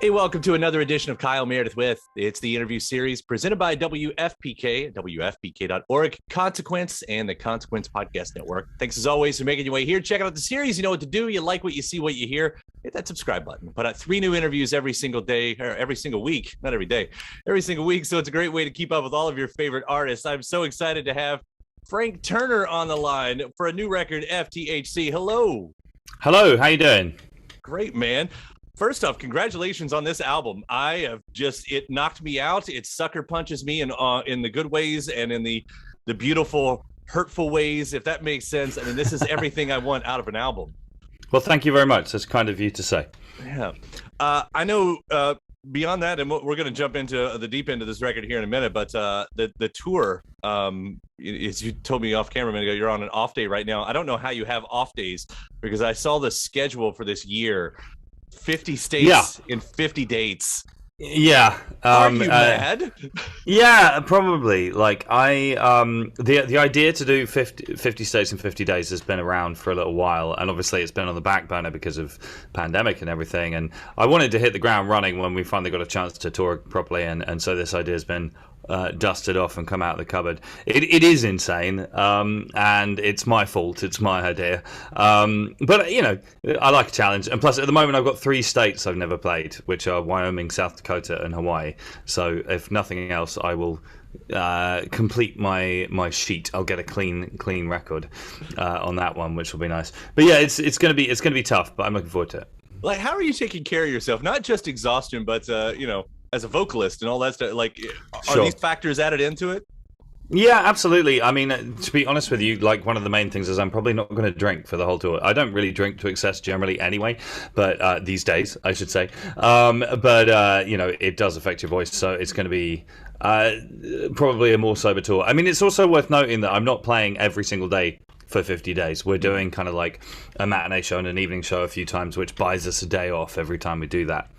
Hey, welcome to another edition of Kyle Meredith with. It's the interview series presented by WFPK, WFPK.org, Consequence, and the Consequence Podcast Network. Thanks as always for making your way here. Check out the series. You know what to do. You like what you see, what you hear. Hit that subscribe button. Put out 3 new interviews every single day, or every single week, not every day, every single week. So it's a great way to keep up with all of your favorite artists. I'm so excited to have Frank Turner on the line for a new record, FTHC. Hello. Hello. How you doing? Great, man. First off, congratulations on this album. It knocked me out. It sucker punches me in the good ways and in the beautiful, hurtful ways, if that makes sense. I mean, this is everything I want out of an album. Well, thank you very much. That's kind of you to say. Yeah. I know beyond that, and we're going to jump into the deep end of this record here in a minute, but the tour, as you told me off camera a minute ago, you're on an off day right now. I don't know how you have off days because I saw the schedule for this year. 50 states in 50 dates. Yeah. Are you mad? Yeah, probably. Like the idea to do 50 states in 50 days has been around for a little while, and obviously it's been on the back burner because of pandemic and everything. And I wanted to hit the ground running when we finally got a chance to tour properly, and so this idea has been dusted off and come out of the cupboard. It is insane, and it's my fault. It's my idea. But, you know, I like a challenge. And plus, at the moment, I've got 3 states I've never played, which are Wyoming, South Dakota, and Hawaii. So if nothing else, I will complete my sheet. I'll get a clean record on that one, which will be nice. But yeah, it's gonna be tough, but I'm looking forward to it. Like, how are you taking care of yourself? Not just exhaustion, but as a vocalist and all that stuff. Like, are these factors added into it? Yeah, absolutely. I mean, to be honest with you, like, one of the main things is I'm probably not going to drink for the whole tour. I don't really drink to excess generally anyway, but these days, I should say. But it does affect your voice, so it's going to be probably a more sober tour. I mean, it's also worth noting that I'm not playing every single day for 50 days. We're doing kind of like a matinee show and an evening show a few times, which buys us a day off every time we do that.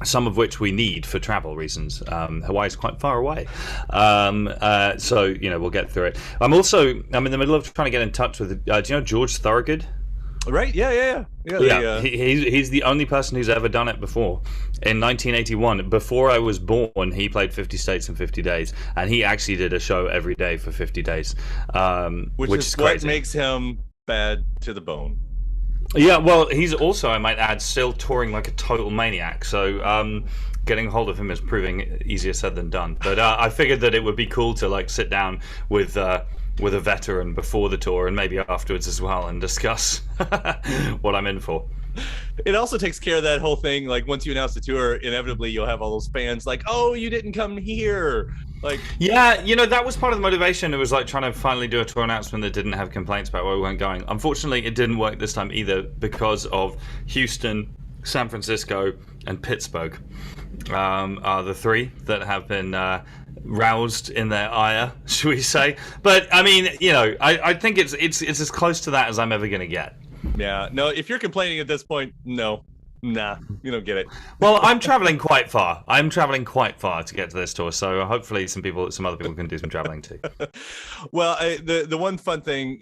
Some of which we need for travel reasons. Hawaii's quite far away. So, we'll get through it. I'm in the middle of trying to get in touch with, do you know George Thorogood? Right, yeah. He's the only person who's ever done it before. In 1981, before I was born, he played 50 states in 50 days, and he actually did a show every day for 50 days, which is crazy. What makes him bad to the bone. Yeah, well, he's also, I might add, still touring like a total maniac. So getting hold of him is proving easier said than done. But I figured that it would be cool to like sit down with a veteran before the tour and maybe afterwards as well and discuss what I'm in for. It also takes care of that whole thing. Like, once you announce the tour, inevitably you'll have all those fans like, "Oh, you didn't come here." Like, yeah, that was part of the motivation. It was like trying to finally do a tour announcement that didn't have complaints about where we weren't going. Unfortunately, it didn't work this time either because of Houston, San Francisco, and Pittsburgh are the 3 that have been roused in their ire, should we say? But I mean, I think it's as close to that as I'm ever going to get. Yeah, no, if you're complaining at this point, no. Nah, you don't get it. Well, I'm traveling quite far. To get to this tour, so hopefully some other people can do some traveling too. Well, the one fun thing,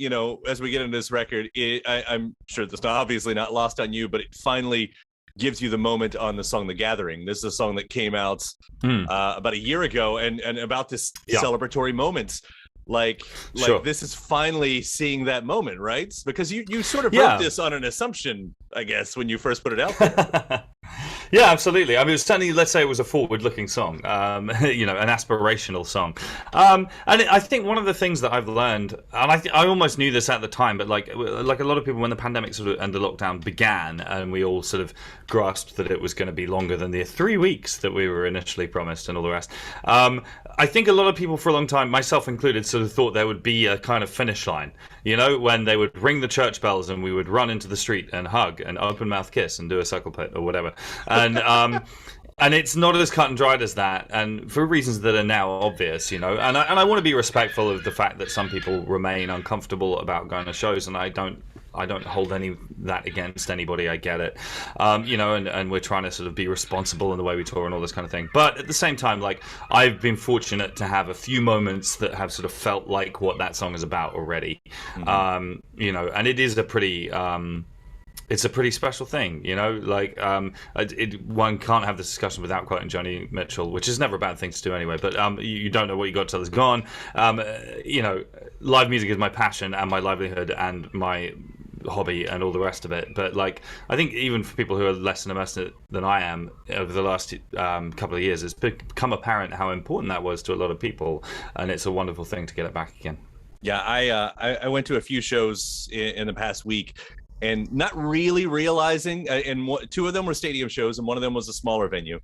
as we get into this record, I'm sure that's obviously not lost on you, but it finally gives you the moment on the song "The Gathering." This is a song that came out about a year ago, and about this celebratory moment. Like sure. This is finally seeing that moment, right? Because you sort of wrote this on an assumption, I guess, when you first put it out there. Yeah, absolutely. I mean, certainly, let's say it was a forward-looking song, an aspirational song. And I think one of the things that I've learned, and I almost knew this at the time, but like a lot of people, when the pandemic and the lockdown began, and we all sort of grasped that it was going to be longer than the 3 weeks that we were initially promised and all the rest. I think a lot of people for a long time, myself included, sort of thought there would be a kind of finish line, when they would ring the church bells and we would run into the street and hug and open mouth kiss and do a suckle pit or whatever. And it's not as cut and dried as that, and for reasons that are now obvious, and I want to be respectful of the fact that some people remain uncomfortable about going to shows, and I don't hold any of that against anybody. I get it, and we're trying to sort of be responsible in the way we tour and all this kind of thing. But at the same time, like, I've been fortunate to have a few moments that have sort of felt like what that song is about already. And it is a pretty it's a pretty special thing, you know. Like, one can't have this discussion without quoting Joni Mitchell, which is never a bad thing to do anyway. But you don't know what you got till it's gone. You know, live music is my passion and my livelihood and my hobby and all the rest of it. But like, I think even for people who are less immersed than I am, over the last couple of years, it's become apparent how important that was to a lot of people, and it's a wonderful thing to get it back again. Yeah, I went to a few shows in the past week, and not really realizing, and two of them were stadium shows, and one of them was a smaller venue,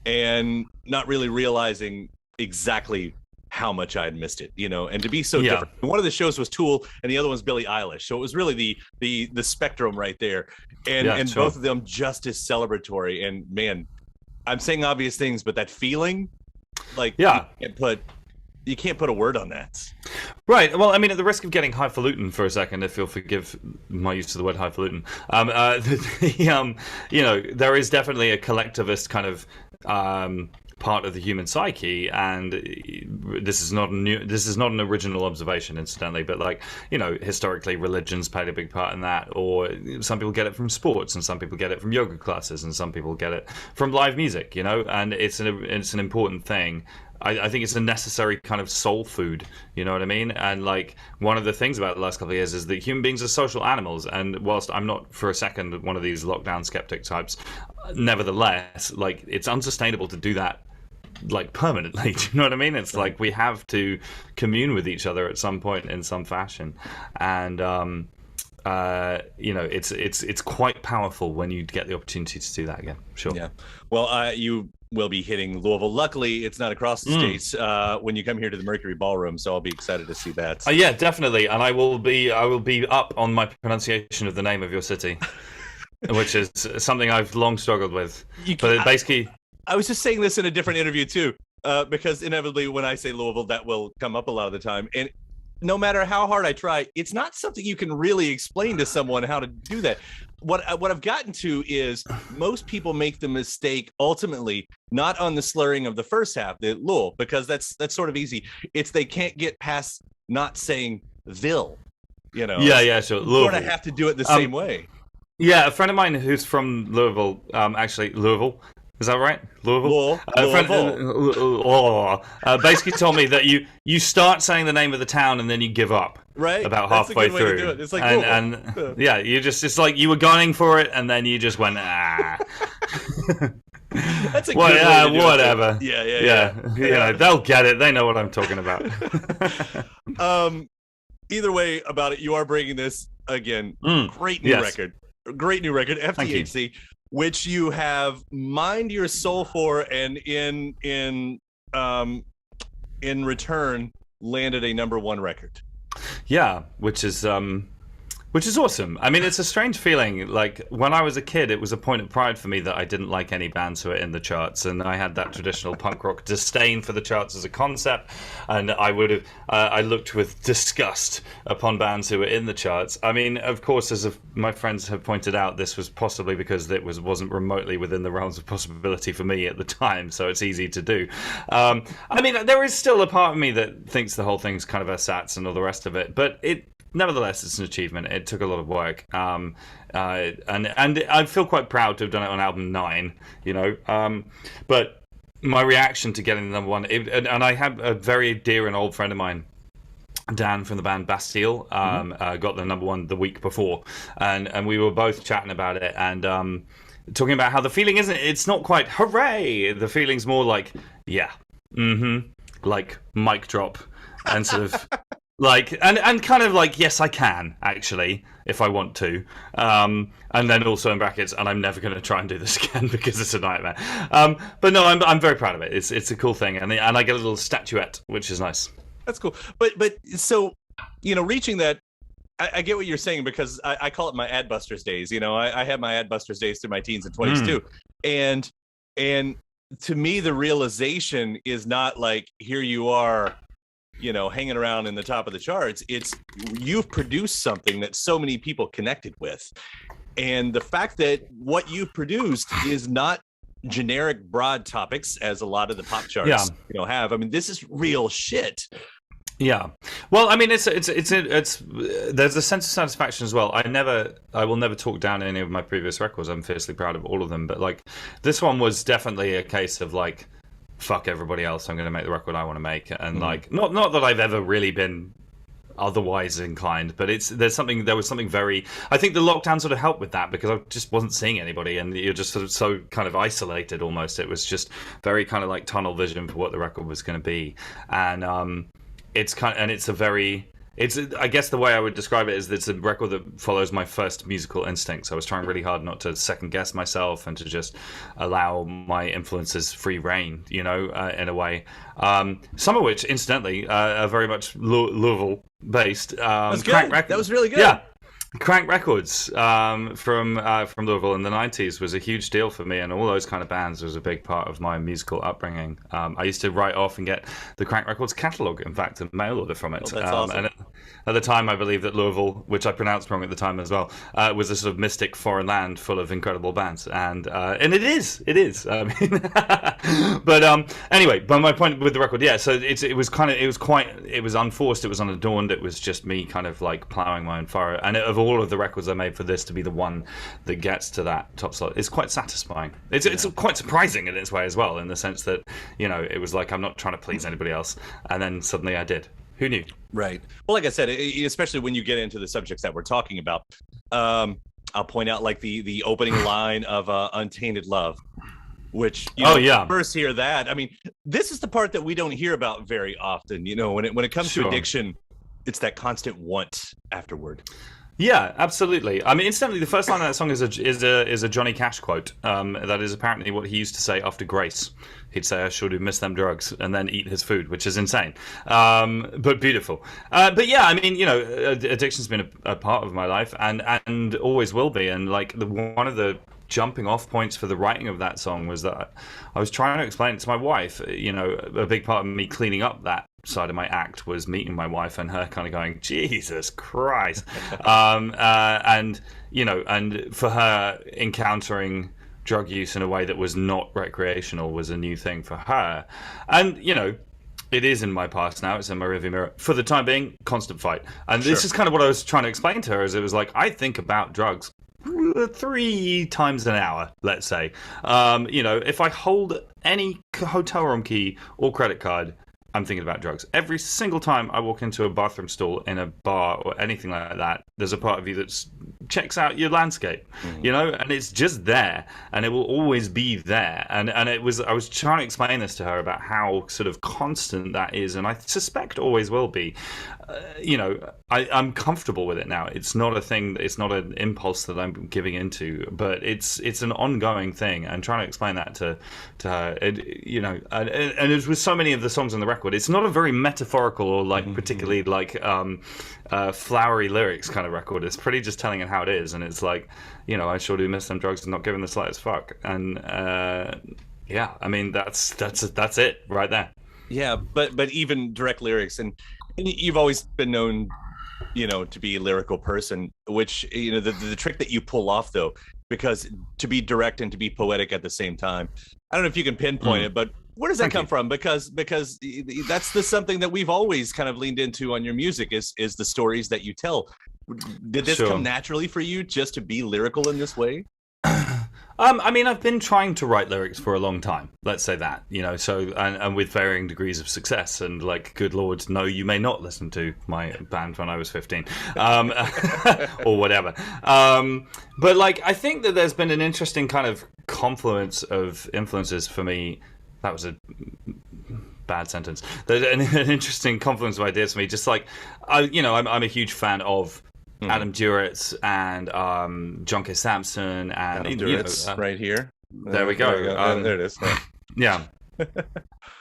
and not really realizing exactly how much I had missed it, you know, and to be so different. One of the shows was Tool, and the other one's Billie Eilish, so it was really the spectrum right there, and both of them just as celebratory. And man, I'm saying obvious things, but that feeling, like, you can't put a word on that. Right. Well, I mean, at the risk of getting highfalutin for a second, if you'll forgive my use of the word highfalutin, you know, there is definitely a collectivist kind of part of the human psyche, and this is not an original observation, incidentally, but like, you know, historically religions played a big part in that, or some people get it from sports, and some people get it from yoga classes, and some people get it from live music, you know, and it's an important thing. I think it's a necessary kind of soul food, you know what I mean? And like, one of the things about the last couple of years is that human beings are social animals, and whilst I'm not for a second one of these lockdown skeptic types, nevertheless, like, it's unsustainable to do that like permanently. Do you know what I mean? It's like, we have to commune with each other at some point in some fashion, and you know, it's quite powerful when you get the opportunity to do that again. Sure. Yeah. Well, you will be hitting Louisville. Luckily, it's not across the states when you come here to the Mercury Ballroom, so I'll be excited to see that. Yeah, definitely, and I will be up on my pronunciation of the name of your city, which is something I've long struggled with. But basically, I was just saying this in a different interview too, because inevitably when I say Louisville, that will come up a lot of the time, and no matter how hard I try, it's not something you can really explain to someone how to do that. What I've gotten to is most people make the mistake ultimately not on the slurring of the first half, the Lul, because that's sort of easy. It's they can't get past not saying Ville, you know. Yeah, sure. You sort of have to do it the same way. Yeah, a friend of mine who's from Louisville, actually Louisville. Is that right? Louisville? Basically told me that you start saying the name of the town and then you give up. Right. About halfway through. Way to do it. It's like it's like you were gunning for it and then you just went, ah. That's a good way to do whatever. It. Yeah. You know, they'll get it. They know what I'm talking about. Either way about it, you are bringing this again. Great new record. Great new record. FTHC. Which you have mined your soul for, and in return landed a #1 record. Yeah, which is awesome. I mean, it's a strange feeling. Like, when I was a kid, it was a point of pride for me that I didn't like any bands who were in the charts, and I had that traditional punk rock disdain for the charts as a concept, and I looked with disgust upon bands who were in the charts. I mean, of course, as my friends have pointed out, this was possibly because it wasn't remotely within the realms of possibility for me at the time, so it's easy to do. I mean, there is still a part of me that thinks the whole thing's kind of ersatz and all the rest of it, but nevertheless, it's an achievement. It took a lot of work, and I feel quite proud to have done it on album 9. You know, but my reaction to getting the #1, and I have a very dear and old friend of mine, Dan from the band Bastille, got the #1 the week before, and we were both chatting about it and talking about how the feeling it's not quite hooray. The feeling's more like like mic drop and sort of. Like, and kind of like, yes, I can, actually, if I want to. And then also in brackets, and I'm never going to try and do this again because it's a nightmare. But no, I'm very proud of it. It's a cool thing. And I get a little statuette, which is nice. That's cool. But so, you know, reaching that, I get what you're saying, because I call it my Adbusters days. You know, I had my Adbusters days through my teens and 20s too. And to me, the realization is not like, here you are, you know, hanging around in the top of the charts. It's you've produced something that so many people connected with, and the fact that what you've produced is not generic broad topics as a lot of the pop charts you know have. I mean, this is real shit, Yeah. Well, I mean, it's there's a sense of satisfaction as well. I will never talk down any of my previous records. I'm fiercely proud of all of them, but like this one was definitely a case of like, fuck everybody else. I'm going to make the record I want to make, and like, not that I've ever really been otherwise inclined, but there was something very, I think the lockdown sort of helped with that, because I just wasn't seeing anybody, and you're just sort of so kind of isolated almost. It was just very kind of like tunnel vision for what the record was going to be, and I guess the way I would describe it is that it's a record that follows my first musical instincts. I was trying really hard not to second guess myself and to just allow my influences free reign, in a way. Some of which, incidentally, are very much Louisville based. That's good. That was really good. Yeah. Crank Records from Louisville in the 90s was a huge deal for me, and all those kind of bands was a big part of my musical upbringing. I used to write off and get the Crank Records catalogue, in fact, a mail order from it. Oh, that's awesome. And at the time, I believe that Louisville, which I pronounced wrong at the time as well, was a sort of mystic foreign land full of incredible bands, and it is. I mean, but anyway, but my point with the record, yeah. So it was unforced, it was unadorned, it was just me kind of like ploughing my own furrow, and of all of the records I made for this to be the one that gets to that top slot, it's quite satisfying. It's quite surprising in its way as well, in the sense that it was like I'm not trying to please anybody else, and then suddenly I did. Who knew? Right. Well, like I said, especially when you get into the subjects that we're talking about, I'll point out like the opening line of "Untainted Love," which first hear that. I mean, this is the part that we don't hear about very often. When it comes to addiction, it's that constant want afterward. Yeah, absolutely. I mean, incidentally, the first line of that song is a Johnny Cash quote. That is apparently what he used to say after Grace. He'd say, "I sure do miss them drugs," and then eat his food, which is insane, but beautiful. But yeah, I mean, addiction's been a part of my life, and always will be. And like one of the jumping off points for the writing of that song was that I was trying to explain it to my wife. A big part of me cleaning up that side of my act was meeting my wife and her kind of going, Jesus Christ, and for her, encountering drug use in a way that was not recreational was a new thing for her, and it is in my past now. It's in my rearview mirror. For the time being, constant fight. And this is kind of what I was trying to explain to her, is it was like, I think about drugs 3 times an hour, let's say. If I hold any hotel room key or credit card, I'm thinking about drugs. Every single time I walk into a bathroom stall in a bar or anything like that, there's a part of you that checks out your landscape, and it's just there, and it will always be there. And I was trying to explain this to her about how sort of constant that is, and I suspect always will be. I'm comfortable with it now. It's not a thing. It's not an impulse that I'm giving into, but it's an ongoing thing. And trying to explain that to her, and it's with so many of the songs on the record. It's not a very metaphorical or like particularly like flowery lyrics kind of record. It's pretty just telling it how it is, and it's like, I sure do miss them drugs and not giving the slightest fuck. And yeah, I mean that's it right there. Yeah, but even direct lyrics, and you've always been known, to be a lyrical person, which the trick that you pull off though, because to be direct and to be poetic at the same time, I don't know if you can pinpoint it, but where does that come from? Because that's something that we've always kind of leaned into on your music is the stories that you tell. Did this come naturally for you, just to be lyrical in this way? I mean, I've been trying to write lyrics for a long time. Let's say that, so and with varying degrees of success. And like, good Lord, no, you may not listen to my band when I was 15, or whatever. But like, I think that there's been an interesting kind of confluence of influences for me. That was a bad sentence. There's an interesting confluence of ideas for me. Just like, I'm a huge fan of Adam Duritz and John K. Samson and Adam Duritz, right here. There we go. There it is. Yeah.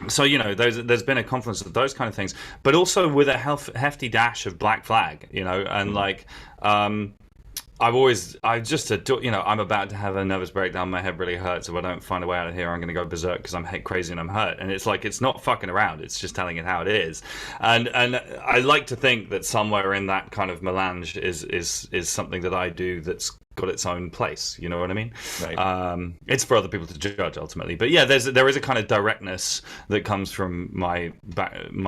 So there's been a confluence of those kind of things, but also with a hefty dash of Black Flag, and like I'm about to have a nervous breakdown. My head really hurts. If I don't find a way out of here, I'm going to go berserk because I'm crazy and I'm hurt. And it's like, it's not fucking around. It's just telling it how it is. And I like to think that somewhere in that kind of melange is something that I do that's got its own place. You know what I mean? Right. It's for other people to judge ultimately. But yeah, there is a kind of directness that comes from my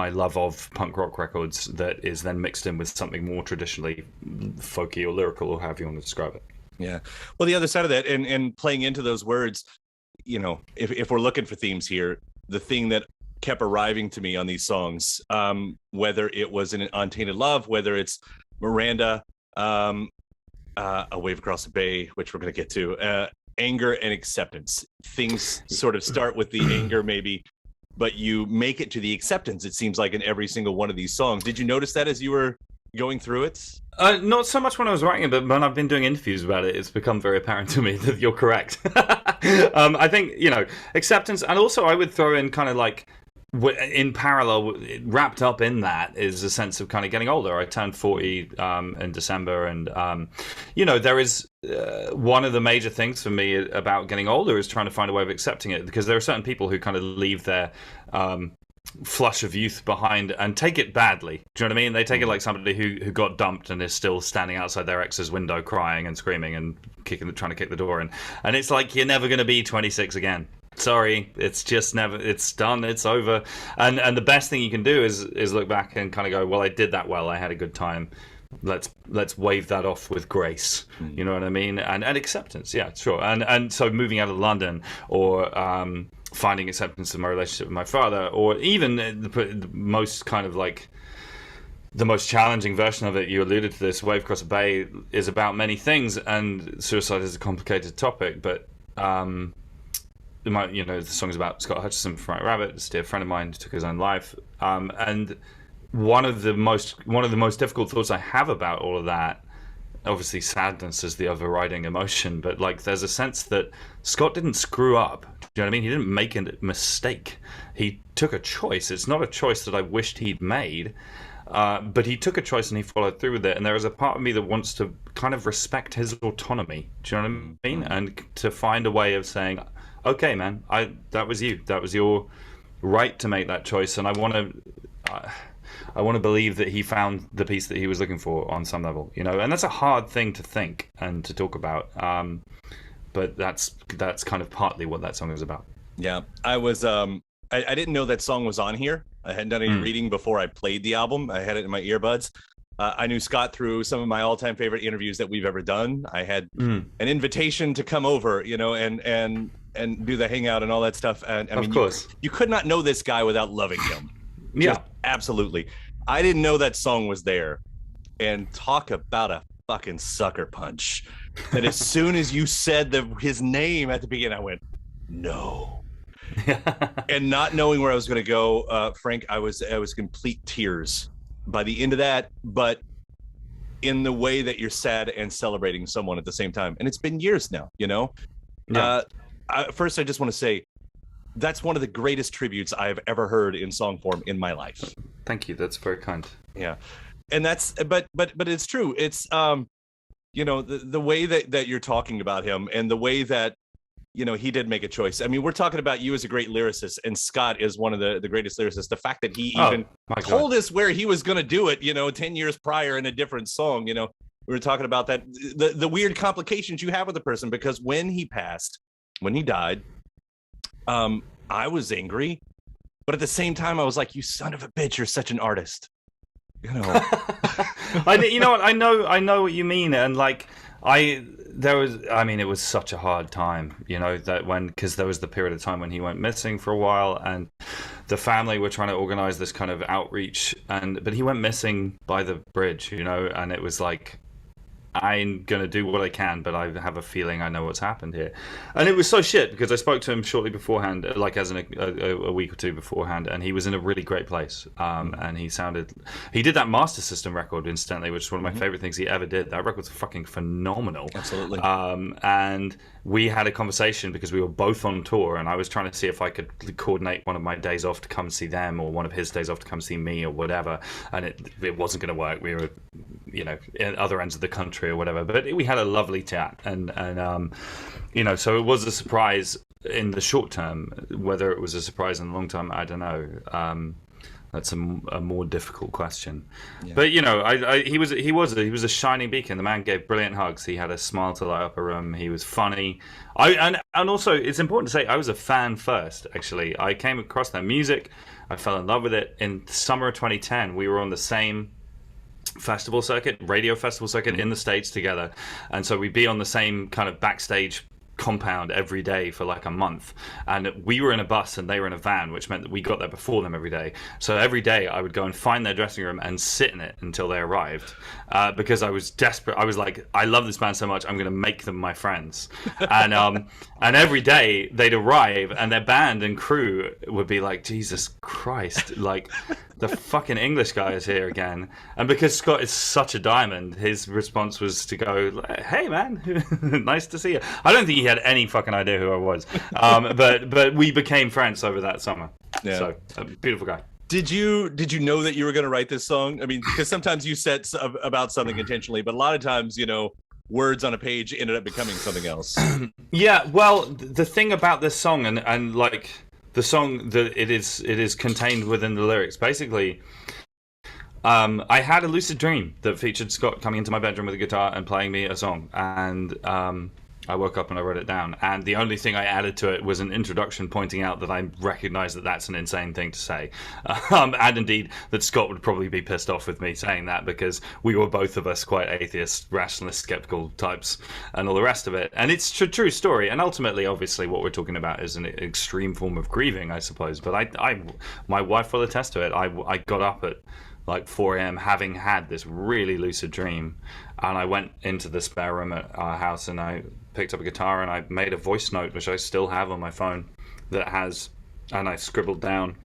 love of punk rock records that is then mixed in with something more traditionally folky or lyrical, or however you want to describe it. Yeah. Well, the other side of that, and playing into those words, if we're looking for themes here, the thing that kept arriving to me on these songs, whether it was in Untainted Love, whether it's Miranda, A Wave Across the Bay, which we're going to get to, anger and acceptance. Things sort of start with the anger maybe, but you make it to the acceptance, it seems like, in every single one of these songs. Did you notice that as you were going through it? Not so much when I was writing it, but when I've been doing interviews about it, it's become very apparent to me that you're correct. I think, acceptance, and also I would throw in kind of like, in parallel, wrapped up in that is a sense of kind of getting older. I turned 40 in December, and there is one of the major things for me about getting older is trying to find a way of accepting it, because there are certain people who kind of leave their flush of youth behind and take it badly. Do you know what I mean? They take it like somebody who got dumped and is still standing outside their ex's window crying and screaming and trying to kick the door in, and it's like, you're never going to be 26 again. Sorry, it's just never. It's done. It's over. And the best thing you can do is look back and kind of go, well, I did that well. I had a good time. Let's wave that off with grace. You know what I mean? And acceptance. Yeah, sure. And so moving out of London, or finding acceptance in my relationship with my father, or even the most kind of like the most challenging version of it, you alluded to this, Wave Across the Bay, is about many things, and suicide is a complicated topic, but the song is about Scott Hutchison from White Rabbit, a dear friend of mine who took his own life, and one of the most difficult thoughts I have about all of that, obviously sadness is the overriding emotion, but like there's a sense that Scott didn't screw up. Do you know what I mean? He didn't make a mistake. He took a choice. It's not a choice that I wished he'd made, but he took a choice and he followed through with it. And there is a part of me that wants to kind of respect his autonomy. Do you know what I mean? And to find a way of saying, okay, man, that was you. That was your right to make that choice, and I want to believe that he found the peace that he was looking for on some level, and that's a hard thing to think and to talk about. But that's kind of partly what that song is about. Yeah, I was I didn't know that song was on here. I hadn't done any reading before I played the album. I had it in my earbuds. I knew Scott through some of my all-time favorite interviews that we've ever done. I had an invitation to come over, and do the hangout and all that stuff. And I mean, of course, you could not know this guy without loving him. Yeah, just absolutely. I didn't know that song was there. And talk about a fucking sucker punch. That as soon as you said his name at the beginning, I went, no. And not knowing where I was going to go, Frank, I was complete tears by the end of that, but in the way that you're sad and celebrating someone at the same time. And it's been years now, Yeah. First, I just want to say that's one of the greatest tributes I've ever heard in song form in my life. Thank you. That's very kind. Yeah. And that's, but it's true. It's, the way that you're talking about him, and the way that, he did make a choice. I mean, we're talking about you as a great lyricist, and Scott is one of the greatest lyricists. The fact that he even told us where he was going to do it, 10 years prior in a different song, we were talking about that, the weird complications you have with the person, because when he died, I was angry, but at the same time I was like, you son of a bitch, you're such an artist. I know what you mean, and like it was such a hard time, because there was the period of time when he went missing for a while, and the family were trying to organize this kind of outreach, but he went missing by the bridge, and it was like, I'm going to do what I can, but I have a feeling I know what's happened here. And it was so shit, because I spoke to him shortly beforehand, like as in a week or two beforehand, and he was in a really great place. And he did that Master System record, incidentally, which is one of my favorite things he ever did. That record was fucking phenomenal. Absolutely. And we had a conversation because we were both on tour, and I was trying to see if I could coordinate one of my days off to come see them, or one of his days off to come see me, or whatever. And it wasn't going to work. We were, at other ends of the country or whatever, but we had a lovely chat, and so it was a surprise in the short term. Whether it was a surprise in the long term, I don't know. that's a more difficult question. Yeah. But he was a shining beacon. The man gave brilliant hugs. He had a smile to light up a room. He was funny. And also it's important to say I was a fan first. Actually, I came across their music. I fell in love with it in the summer of 2010. We were on the same radio festival circuit in the States together, and so we'd be on the same kind of backstage compound every day for like a month, and we were in a bus and they were in a van, which meant that we got there before them every day. So every day I would go and find their dressing room and sit in it until they arrived, because I was desperate. I was like, I love this band so much, I'm going to make them my friends. And every day they'd arrive and their band and crew would be like, Jesus Christ, like the fucking English guy is here again. And because Scott is such a diamond, his response was to go, hey man, nice to see you. I don't think he had any fucking idea who I was, but we became friends over that summer. Yeah. So beautiful guy. Did you know that you were going to write this song? I mean, because sometimes you said about something intentionally, but a lot of times, words on a page ended up becoming something else. Yeah, well, the thing about this song and like the song, that it is contained within the lyrics. Basically, I had a lucid dream that featured Scott coming into my bedroom with a guitar and playing me a song, and I woke up and I wrote it down, and the only thing I added to it was an introduction pointing out that I recognize that that's an insane thing to say, and indeed that Scott would probably be pissed off with me saying that, because we were both of us quite atheist, rationalist, skeptical types and all the rest of it. And it's a true story, and ultimately, obviously, what we're talking about is an extreme form of grieving, I suppose, but my wife will attest to it. I got up at like 4 a.m. having had this really lucid dream, and I went into the spare room at our house and I picked up a guitar and I made a voice note, which I still have on my phone, and I scribbled down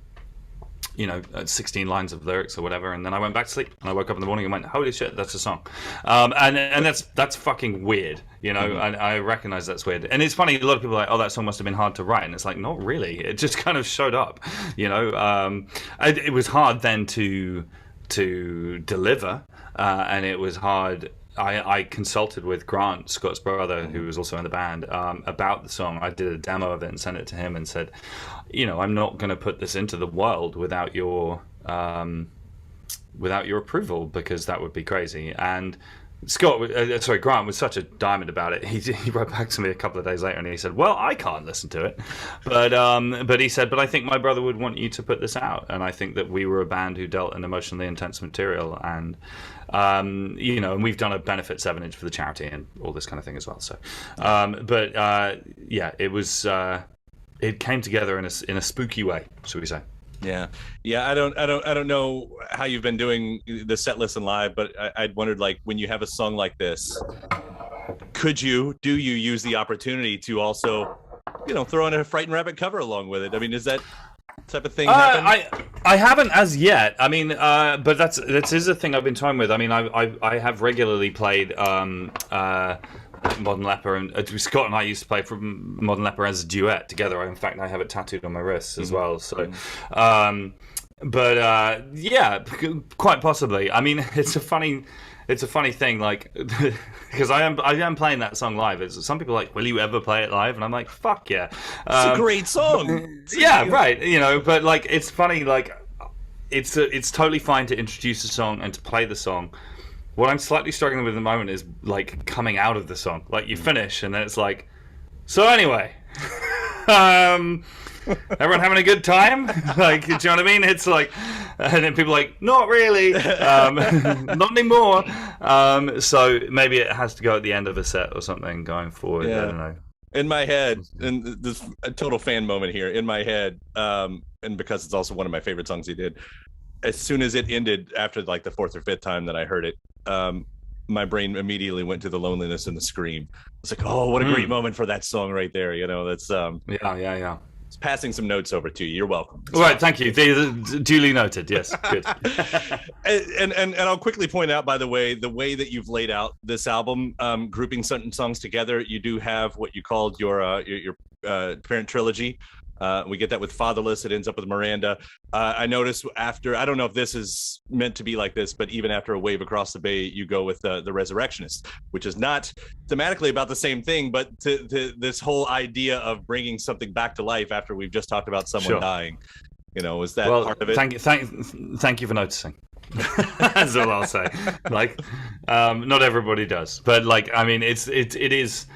16 lines of lyrics or whatever, and then I went back to sleep, and I woke up in the morning and went, holy shit, that's a song. And that's fucking weird, and I recognize that's weird. And it's funny, a lot of people are like, oh, that song must have been hard to write, and it's like, not really, it just kind of showed up. It was hard then to deliver, and it was hard. I consulted with Grant, Scott's brother, who was also in the band, about the song. I did a demo of it and sent it to him and said, I'm not going to put this into the world without your approval, because that would be crazy. And Grant was such a diamond about it. He wrote back to me a couple of days later and he said, well, I can't listen to it. But he said, but I think my brother would want you to put this out. And I think that we were a band who dealt in emotionally intense material. And, and we've done a benefit 7-inch for the charity and all this kind of thing as well. So, it was, it came together in a spooky way, should we say. Yeah. I don't know how you've been doing the set list and live, but I'd wondered, like, when you have a song like this, do you use the opportunity to also, throw in a Frightened Rabbit cover along with it? I mean, is that type of thing happen? I haven't as yet. I mean, but that is a thing I've been toying with. I mean, I have regularly played Modern Leper, and Scott and I used to play for Modern Leper as a duet together. In fact, I have it tattooed on my wrist as well. So, yeah, quite possibly. I mean, it's a funny thing, like, because I am playing that song live. Some people are like, will you ever play it live? And I'm like, fuck yeah, it's a great song. Yeah, right. But like, it's funny, like, it's totally fine to introduce a song and to play the song. What I'm slightly struggling with at the moment is, like, coming out of the song. Like, you finish, and then it's like, so anyway, everyone having a good time? Like, do you know what I mean? It's like, and then people are like, not really, not anymore. So maybe it has to go at the end of a set or something going forward. Yeah. I don't know. In my head, and this a total fan moment here, in my head, and because it's also one of my favorite songs he did, as soon as it ended, after like the 4th or 5th time that I heard it, my brain immediately went to the loneliness and the scream. It's like, oh, what a great moment for that song right there. That's yeah. It's passing some notes over to you. You're welcome. All right, thank you. Duly noted. Yes, good. and I'll quickly point out, by the way that you've laid out this album, grouping certain songs together, you do have what you called your parent trilogy. We get that with Fatherless. It ends up with Miranda. I noticed after, I don't know if this is meant to be like this, but even after A Wave Across the Bay, you go with the Resurrectionist, which is not thematically about the same thing, but to this whole idea of bringing something back to life after we've just talked about someone dying. Was that part of it? Thank you for noticing. That's all I'll say. Like, not everybody does, but like, I mean, it is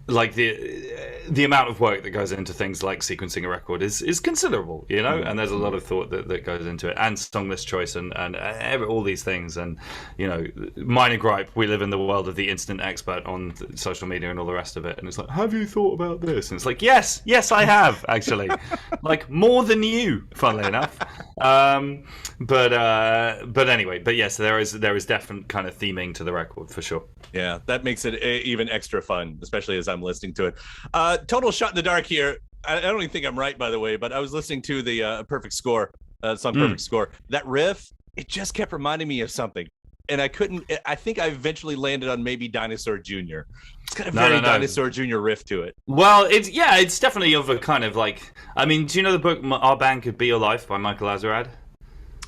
like the amount of work that goes into things like sequencing a record is considerable, and there's a lot of thought that goes into it, and song list choice and all these things, and minor gripe, we live in the world of the instant expert on social media and all the rest of it, and it's like, have you thought about this? And it's like, yes I have, actually. Like, more than you, funnily enough. But anyway, yes, there is definite kind of theming to the record for sure. Yeah, that makes it even extra fun, especially as I'm listening to it. Total shot in the dark here. I don't even think I'm right, by the way, but I was listening to the Perfect Score, song Perfect Score. That riff, it just kept reminding me of something. And I think I eventually landed on maybe Dinosaur Jr. It's got a very Dinosaur Jr. riff to it. Well, it's definitely of a kind of like, I mean, do you know the book Our Band Could Be Your Life by Michael Azerrad?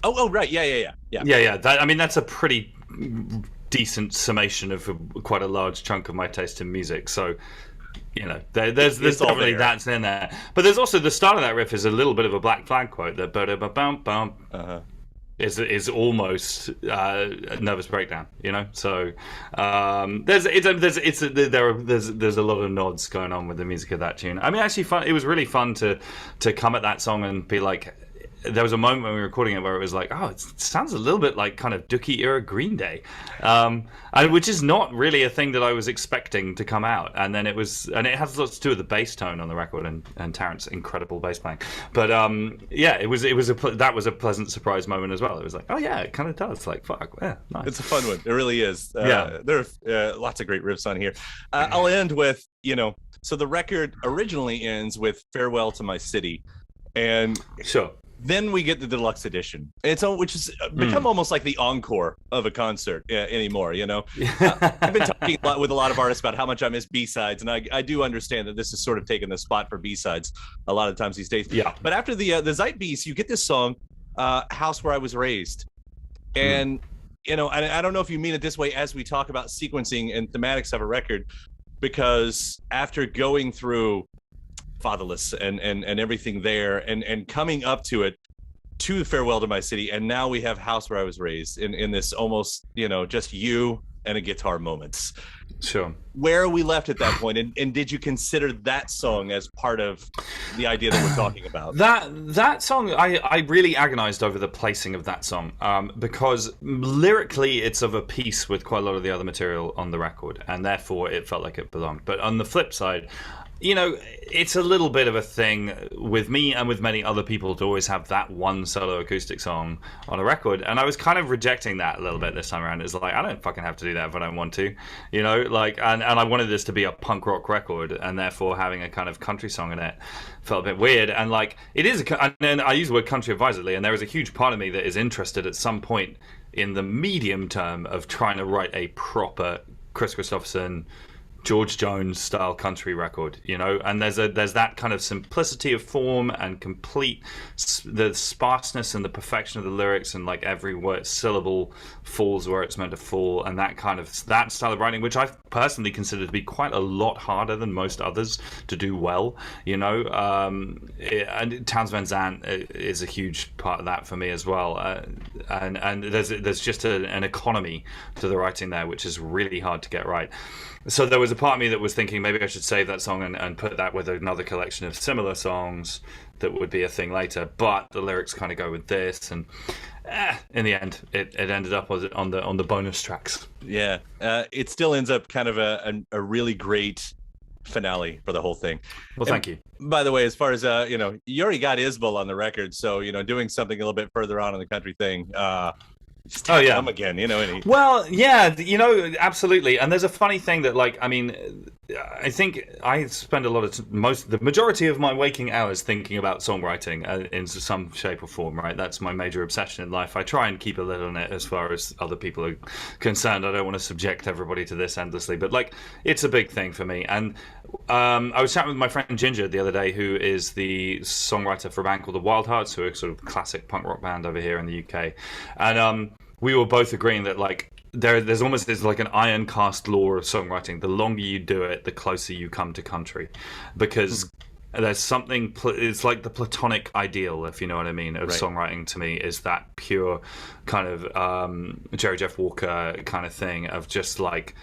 Oh, right. Yeah. That's a pretty decent summation of quite a large chunk of my taste in music. So, there's definitely that's in there. But there's also the start of that riff is a little bit of a Black Flag quote. That is almost a nervous breakdown. So there's a lot of nods going on with the music of that tune. I mean, actually, it was really fun to come at that song and be like. There was a moment when we were recording it where it was like, oh, it sounds a little bit like kind of Dookie era Green Day, which is not really a thing that I was expecting to come out. And then it has lots to do with the bass tone on the record and Tarrant's incredible bass playing. But that was a pleasant surprise moment as well. It was like, oh yeah, it kind of does. Like, fuck, yeah, nice. It's a fun one. It really is. There are lots of great riffs on here. I'll end with, so the record originally ends with "Farewell to My City," and sure. Then we get the deluxe edition, which has become almost like the encore of a concert anymore. I've been talking with a lot of artists about how much I miss B-sides, and I do understand that this has sort of taken the spot for B-sides a lot of times these days. Yeah. But after the Zeitbeast, you get this song, "House Where I Was Raised," and I don't know if you mean it this way as we talk about sequencing and thematics of a record, because after going through Fatherless and everything there and coming up to it, to Farewell to My City, and now we have House Where I Was Raised in this almost just you and a guitar moments. Sure. Where are we left at that point, and did you consider that song as part of the idea that we're talking about? That song, I really agonized over the placing of that song, because lyrically it's of a piece with quite a lot of the other material on the record, and therefore it felt like it belonged. But on the flip side, it's a little bit of a thing with me and with many other people to always have that one solo acoustic song on a record. And I was kind of rejecting that a little bit this time around. It's like, I don't fucking have to do that if I don't want to, and I wanted this to be a punk rock record, and therefore having a kind of country song in it felt a bit weird. And like, it is, and I use the word country advisedly, and there is a huge part of me that is interested at some point in the medium term of trying to write a proper Chris Christopherson, George Jones style country record, and there's that kind of simplicity of form and the sparseness and the perfection of the lyrics, and like every word syllable falls where it's meant to fall, and that style of writing, which I personally consider to be quite a lot harder than most others to do well, and Townes Van Zandt is a huge part of that for me as well, and there's just an economy to the writing there which is really hard to get right. So there was a part of me that was thinking maybe I should save that song and put that with another collection of similar songs that would be a thing later. But the lyrics kind of go with this, and in the end, it ended up on the bonus tracks. Yeah, it still ends up kind of a really great finale for the whole thing. Well, thank you. By the way, as far as you already got Isbell on the record, so doing something a little bit further on in the country thing. Just come again, Well, yeah, absolutely. And there's a funny thing that, like, I mean, I think I spend a lot of the majority of my waking hours thinking about songwriting in some shape or form, right? That's my major obsession in life. I try and keep a lid on it as far as other people are concerned. I don't want to subject everybody to this endlessly, but like, it's a big thing for me. And I was chatting with my friend Ginger the other day, who is the songwriter for a band called the Wild Hearts, who are a sort of classic punk rock band over here in the UK. And we were both agreeing that like there's like an iron cast law of songwriting. The longer you do it, the closer you come to country, because there's something. It's like the platonic ideal, if you know what I mean, of songwriting. To me, is that pure kind of Jerry Jeff Walker kind of thing of just like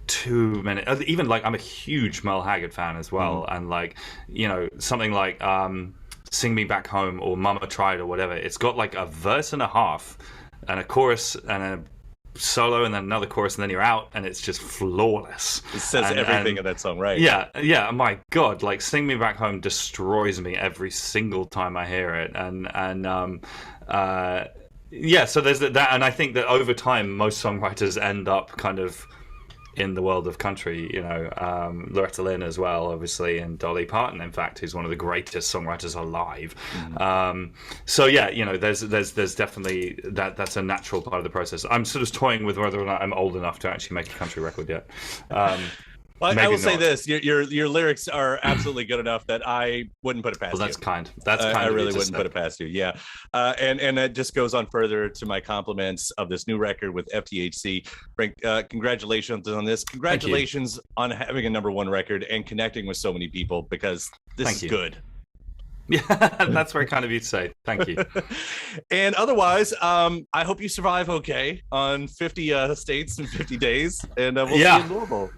2 minutes. Even like I'm a huge Merle Haggard fan as well, and like something like "Sing Me Back Home" or "Mama Tried" or whatever. It's got like a verse and a half, and a chorus and a solo and then another chorus and then you're out, and it's just flawless. It says everything in that song, right? Yeah, my god, like "Sing Me Back Home" destroys me every single time I hear it. So there's that, and I think that over time most songwriters end up kind of in the world of country, Loretta Lynn as well, obviously, and Dolly Parton, in fact, who's one of the greatest songwriters alive. There's definitely that's a natural part of the process. I'm sort of toying with whether or not I'm old enough to actually make a country record yet. Well, I will say this: your lyrics are absolutely good enough that I wouldn't put it past you. Well, that's kind. That's kind. I really wouldn't put it past you. Yeah, and that just goes on further to my compliments of this new record with FTHC. Frank, congratulations on this. Congratulations on having a #1 record and connecting with so many people, because this is good. Yeah, that's very kind of you to say. Thank you. And otherwise, I hope you survive okay on 50 states in 50 days, and we'll see you in Louisville.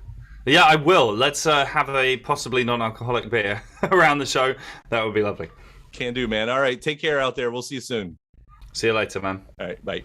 Yeah, I will. Let's have a possibly non-alcoholic beer around the show. That would be lovely. Can do, man. All right, take care out there. We'll see you soon. See you later, man. All right, bye.